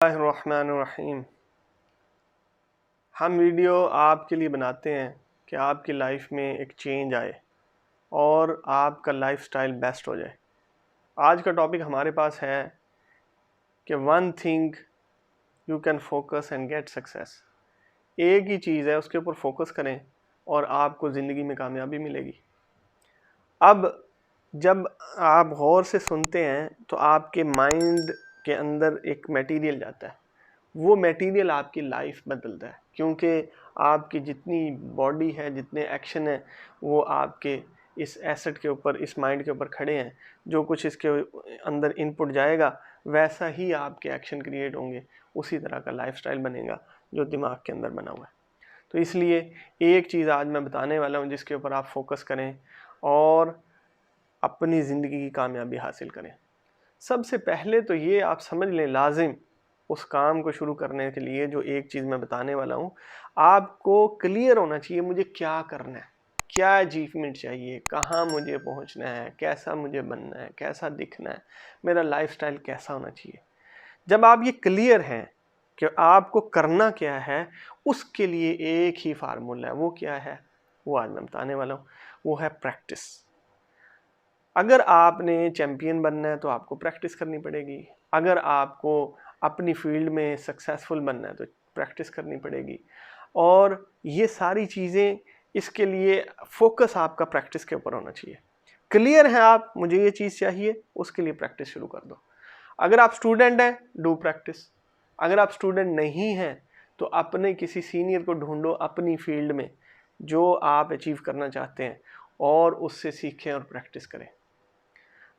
बिस्मिल्लाहिर्रहमानिर्रहीम। हम वीडियो आपके लिए बनाते हैं कि आपकी लाइफ में एक चेंज आए और आपका लाइफस्टाइल बेस्ट हो जाए। आज का टॉपिक हमारे पास है कि one thing you can focus and get success. एक ही चीज़ है, उसके ऊपर फोकस करें और आपको ज़िंदगी में कामयाबी मिलेगी। अब जब आप गौर से सुनते हैं तो आपके माइंड के अंदर एक मटेरियल जाता है, वो मटेरियल आपकी लाइफ बदलता है, क्योंकि आपकी जितनी बॉडी है, जितने एक्शन है, वो आपके इस एसेट के ऊपर, इस माइंड के ऊपर खड़े हैं। जो कुछ इसके अंदर इनपुट जाएगा वैसा ही आपके एक्शन क्रिएट होंगे, उसी तरह का लाइफस्टाइल बनेगा जो दिमाग के अंदर बना हुआ है। तो इसलिए एक चीज़ आज मैं बताने वाला हूँ जिसके ऊपर आप फोकस करें और अपनी ज़िंदगी की कामयाबी हासिल करें। सबसे पहले तो ये आप समझ लें, लाजिम उस काम को शुरू करने के लिए जो एक चीज़ मैं बताने वाला हूँ, आपको क्लियर होना चाहिए मुझे क्या करना है, क्या अचीवमेंट चाहिए, कहाँ मुझे पहुँचना है, कैसा मुझे बनना है, कैसा दिखना है, मेरा लाइफस्टाइल कैसा होना चाहिए। जब आप ये क्लियर हैं कि आपको करना क्या है, उसके लिए एक ही फार्मूला है। वो क्या है, वो आज मैं बताने वाला हूँ। वो है प्रैक्टिस। अगर आपने चैम्पियन बनना है तो आपको प्रैक्टिस करनी पड़ेगी। अगर आपको अपनी फील्ड में सक्सेसफुल बनना है तो प्रैक्टिस करनी पड़ेगी। और ये सारी चीज़ें, इसके लिए फोकस आपका प्रैक्टिस के ऊपर होना चाहिए। क्लियर है आप, मुझे ये चीज़ चाहिए, उसके लिए प्रैक्टिस शुरू कर दो। अगर आप स्टूडेंट हैं, डू प्रैक्टिस। अगर आप स्टूडेंट नहीं हैं तो अपने किसी सीनियर को ढूंढो अपनी फील्ड में जो आप अचीव करना चाहते हैं, और उससे सीखें और प्रैक्टिस करें।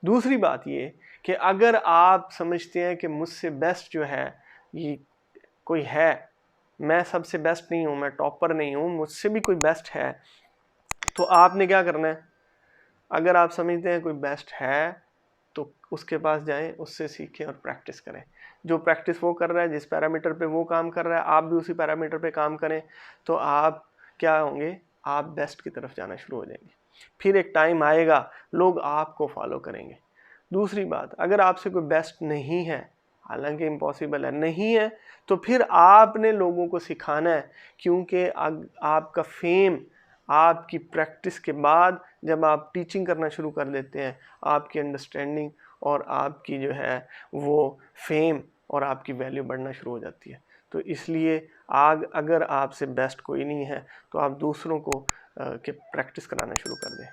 दूसरी बात ये कि अगर आप समझते हैं कि मुझसे बेस्ट जो है ये कोई है, मैं सबसे बेस्ट नहीं हूँ, मैं टॉपर नहीं हूँ, मुझसे भी कोई बेस्ट है, तो आपने क्या करना है। अगर आप समझते हैं कोई बेस्ट है तो उसके पास जाएं, उससे सीखें और प्रैक्टिस करें। जो प्रैक्टिस वो कर रहा है, जिस पैरामीटर पे वो काम कर रहा है, आप भी उसी पैरामीटर पे काम करें, तो आप क्या होंगे, आप बेस्ट की तरफ जाना शुरू हो जाएंगे। फिर एक टाइम आएगा लोग आपको फॉलो करेंगे। दूसरी बात, अगर आपसे कोई बेस्ट नहीं है, हालांकि इम्पॉसिबल है, नहीं है, तो फिर आपने लोगों को सिखाना है, क्योंकि आपका फेम आपकी प्रैक्टिस के बाद जब आप टीचिंग करना शुरू कर देते हैं, आपकी अंडरस्टैंडिंग और आपकी जो है वो फेम और आपकी वैल्यू बढ़ना शुरू हो जाती है। तो इसलिए अगर आपसे बेस्ट कोई नहीं है तो आप दूसरों को के प्रैक्टिस कराना शुरू कर दें।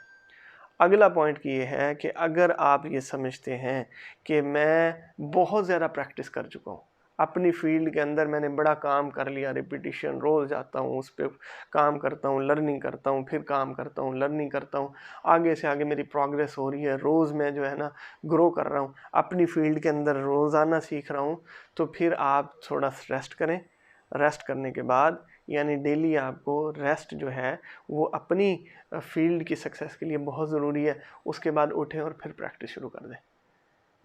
अगला पॉइंट ये है कि अगर आप ये समझते हैं कि मैं बहुत ज़्यादा प्रैक्टिस कर चुका हूँ, अपनी फील्ड के अंदर मैंने बड़ा काम कर लिया, रिपीटिशन, रोज़ जाता हूँ, उस पर काम करता हूँ, लर्निंग करता हूँ, फिर काम करता हूँ, लर्निंग करता हूँ, आगे से आगे मेरी प्रोग्रेस हो रही है, रोज़ मैं जो है ना ग्रो कर रहा हूँ, अपनी फील्ड के अंदर रोज़ाना सीख रहा हूँ, तो फिर आप थोड़ा रेस्ट करें। रेस्ट करने के बाद, यानी डेली आपको रेस्ट जो है वो अपनी फील्ड की सक्सेस के लिए बहुत ज़रूरी है। उसके बाद उठें और फिर प्रैक्टिस शुरू कर दें।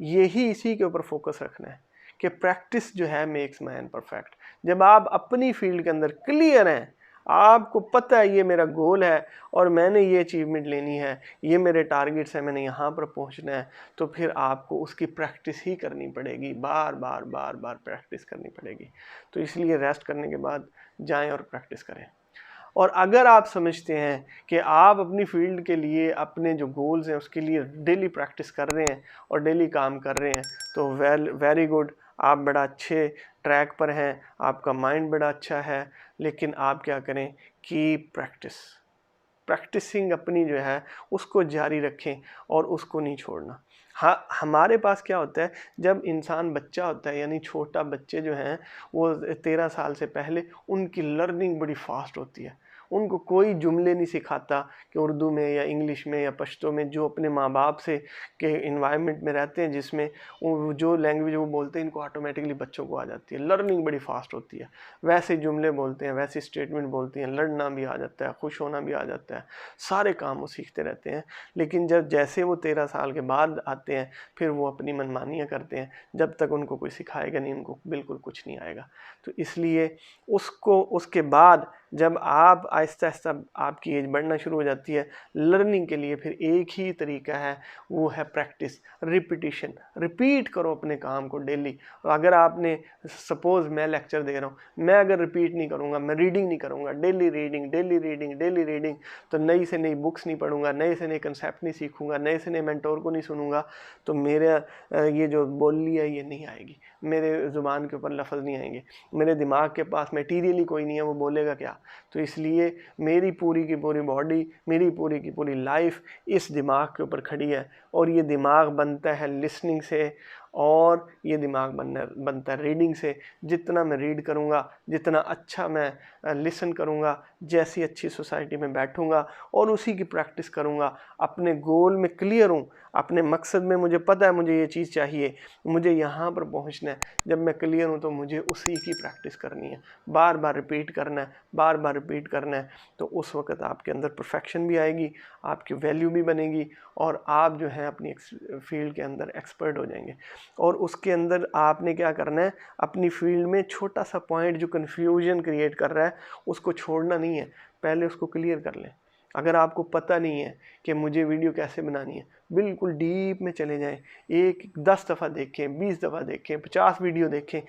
यही इसी के ऊपर फोकस रखना है कि प्रैक्टिस जो है मेक्स मैन परफेक्ट। जब आप अपनी फील्ड के अंदर क्लियर हैं, आपको पता है ये मेरा गोल है और मैंने ये अचीवमेंट लेनी है, ये मेरे टारगेट्स हैं, मैंने यहाँ पर पहुँचना है, तो फिर आपको उसकी प्रैक्टिस ही करनी पड़ेगी, बार बार बार बार प्रैक्टिस करनी पड़ेगी। तो इसलिए रेस्ट करने के बाद जाएं और प्रैक्टिस करें। और अगर आप समझते हैं कि आप अपनी फील्ड के लिए, अपने जो गोल्स हैं उसके लिए डेली प्रैक्टिस कर रहे हैं और डेली काम कर रहे हैं, तो वेरी गुड, आप बड़ा अच्छे ट्रैक पर हैं, आपका माइंड बड़ा अच्छा है। लेकिन आप क्या करें कि प्रैक्टिसिंग अपनी जो है उसको जारी रखें और उसको नहीं छोड़ना। हाँ, हमारे पास क्या होता है, जब इंसान बच्चा होता है, यानी छोटा बच्चे जो हैं वो 13 साल से पहले उनकी लर्निंग बड़ी फास्ट होती है। उनको कोई जुमले नहीं सिखाता कि उर्दू में या इंग्लिश में या पश्तो में, जो अपने माँ बाप से के इन्वायरमेंट में रहते हैं जिसमें वो जो लैंग्वेज वो बोलते हैं, इनको ऑटोमेटिकली बच्चों को आ जाती है। लर्निंग बड़ी फास्ट होती है, वैसे जुमले बोलते हैं, वैसे स्टेटमेंट बोलती हैं, लड़ना भी आ जाता है, खुश होना भी आ जाता है, सारे काम वो सीखते रहते हैं। लेकिन जब जैसे वो 13 साल के बाद आते हैं, फिर वो अपनी मनमानियाँ करते हैं। जब तक उनको कोई सिखाएगा नहीं, उनको बिल्कुल कुछ नहीं आएगा। तो इसलिए उसको उसके बाद जब आप आहिस्ता आहिस्ता आपकी एज बढ़ना शुरू हो जाती है, लर्निंग के लिए फिर एक ही तरीका है, वो है प्रैक्टिस, रिपीटिशन। रिपीट करो अपने काम को डेली। अगर आपने सपोज मैं लेक्चर दे रहा हूँ, मैं अगर रिपीट नहीं करूँगा, मैं रीडिंग नहीं करूँगा, daily reading daily reading daily reading, तो नई से नई बुक्स नहीं पढ़ूंगा, नए से नए कंसेप्ट नहीं सीखूंगा, नए से नए मेंटोर को नहीं सुनूंगा, तो मेरा ये जो बोली है ये नहीं आएगी, मेरे ज़ुबान के ऊपर लफ्ज़ नहीं आएंगे, मेरे दिमाग के पास मटीरियल ही कोई नहीं है, वो बोलेगा क्या। तो इसलिए मेरी पूरी की पूरी बॉडी, मेरी पूरी की पूरी लाइफ इस दिमाग के ऊपर खड़ी है, और ये दिमाग बनता है लिसनिंग से, और ये दिमाग बनता है रीडिंग से। जितना मैं रीड करूँगा, जितना अच्छा मैं लिसन करूँगा, जैसी अच्छी सोसाइटी में बैठूँगा और उसी की प्रैक्टिस करूँगा, अपने गोल में क्लियर हूँ, अपने मकसद में मुझे पता है मुझे ये चीज़ चाहिए, मुझे यहाँ पर पहुँचना है, जब मैं क्लियर हूँ तो मुझे उसी की प्रैक्टिस करनी है, बार बार रिपीट करना है, बार बार रिपीट करना है। तो उस वक्त आपके अंदर परफेक्शन भी आएगी, आपकी वैल्यू भी बनेगी, और आप जो है अपनी फील्ड के अंदर एक्सपर्ट हो जाएंगे। और उसके अंदर आपने क्या करना है, अपनी फील्ड में छोटा सा पॉइंट जो कन्फ्यूजन क्रिएट कर रहा है उसको छोड़ना नहीं है, पहले उसको क्लियर कर लें। अगर आपको पता नहीं है कि मुझे वीडियो कैसे बनानी है, बिल्कुल डीप में चले जाएं, 10 दफ़ा देखें, 20 दफ़ा देखें, 50 वीडियो देखें,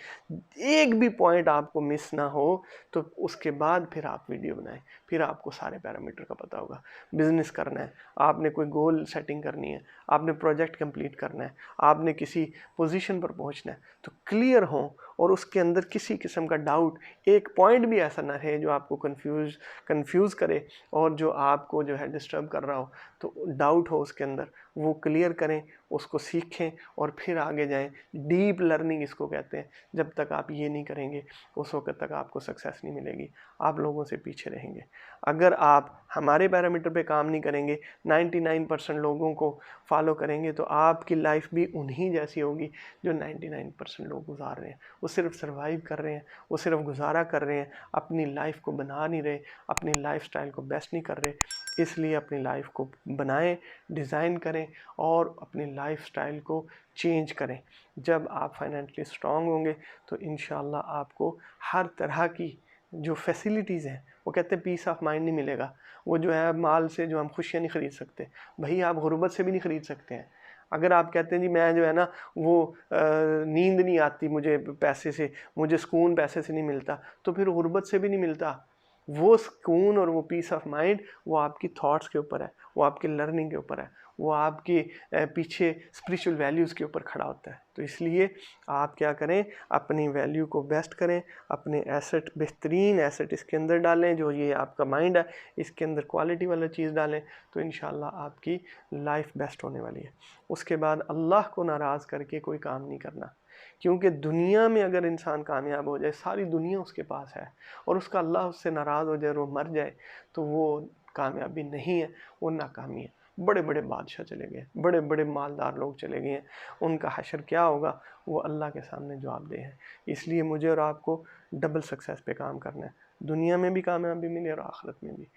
एक भी पॉइंट आपको मिस ना हो, तो उसके बाद फिर आप वीडियो बनाएं, फिर आपको सारे पैरामीटर का पता होगा। बिजनेस करना है, आपने कोई गोल सेटिंग करनी है, आपने प्रोजेक्ट कंप्लीट करना है, आपने किसी पोजीशन पर पहुंचना है, तो क्लियर हो और उसके अंदर किसी किस्म का डाउट, एक पॉइंट भी ऐसा ना रहे जो आपको कंफ्यूज करे और जो आपको जो है डिस्टर्ब कर रहा हो, तो डाउट हो उसके अंदर, वो क्लियर करें, उसको सीखें और फिर आगे जाएं। डीप लर्निंग इसको कहते हैं। जब तक आप ये नहीं करेंगे उस वक्त तक आपको सक्सेस नहीं मिलेगी, आप लोगों से पीछे रहेंगे। अगर आप हमारे पैरामीटर पे काम नहीं करेंगे, 99% लोगों को फॉलो करेंगे, तो आपकी लाइफ भी उन्हीं जैसी होगी जो 99% लोग गुजार रहे हैं। वो सिर्फ सर्वाइव कर रहे हैं, वो सिर्फ गुजारा कर रहे हैं, अपनी लाइफ को बना नहीं रहे, अपनी लाइफ स्टाइल को बेस्ट नहीं कर रहे। इसलिए अपनी लाइफ को बनाएं, डिज़ाइन करें और अपनी लाइफ स्टाइल को चेंज करें। जब आप फाइनेंशियली स्ट्रांग होंगे तो इंशाल्लाह आपको हर तरह की जो फैसिलिटीज़ हैं, वो कहते हैं पीस ऑफ माइंड नहीं मिलेगा। वो जो है माल से जो हम खुशियाँ नहीं ख़रीद सकते, भाई आप गुर्बत से भी नहीं ख़रीद सकते हैं। अगर आप कहते हैं जी मैं जो है ना वो नींद नहीं आती मुझे पैसे से, मुझे सुकून पैसे से नहीं मिलता, तो फिर गुर्बत से भी नहीं मिलता। वो सुकून और वो पीस ऑफ माइंड वो आपकी थॉट्स के ऊपर है, वो आपकी लर्निंग के ऊपर है, वो आपके पीछे स्पिरिचुअल वैल्यूज़ के ऊपर खड़ा होता है। तो इसलिए आप क्या करें, अपनी वैल्यू को बेस्ट करें, अपने एसेट, बेहतरीन एसेट इसके अंदर डालें, जो ये आपका माइंड है इसके अंदर क्वालिटी वाला चीज़ डालें, तो इंशाल्लाह आपकी लाइफ बेस्ट होने वाली है। उसके बाद अल्लाह को नाराज़ करके कोई काम नहीं करना, क्योंकि दुनिया में अगर इंसान कामयाब हो जाए, सारी दुनिया उसके पास है, और उसका अल्लाह उससे नाराज़ हो जाए और वो मर जाए, तो वो कामयाबी नहीं है, वो नाकामी है। बड़े बड़े बादशाह चले गए, बड़े बड़े मालदार लोग चले गए हैं, उनका हशर क्या होगा वो अल्लाह के सामने जवाबदेह है। इसलिए मुझे और आपको डबल सक्सेस पे काम करना है, दुनिया में भी कामयाबी मिले और आखिरत में भी।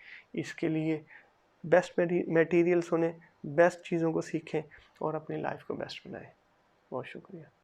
इसके लिए बेस्ट मटेरियल सुने, बेस्ट चीज़ों को सीखें और अपनी लाइफ को बेस्ट बनाएं। बहुत शुक्रिया।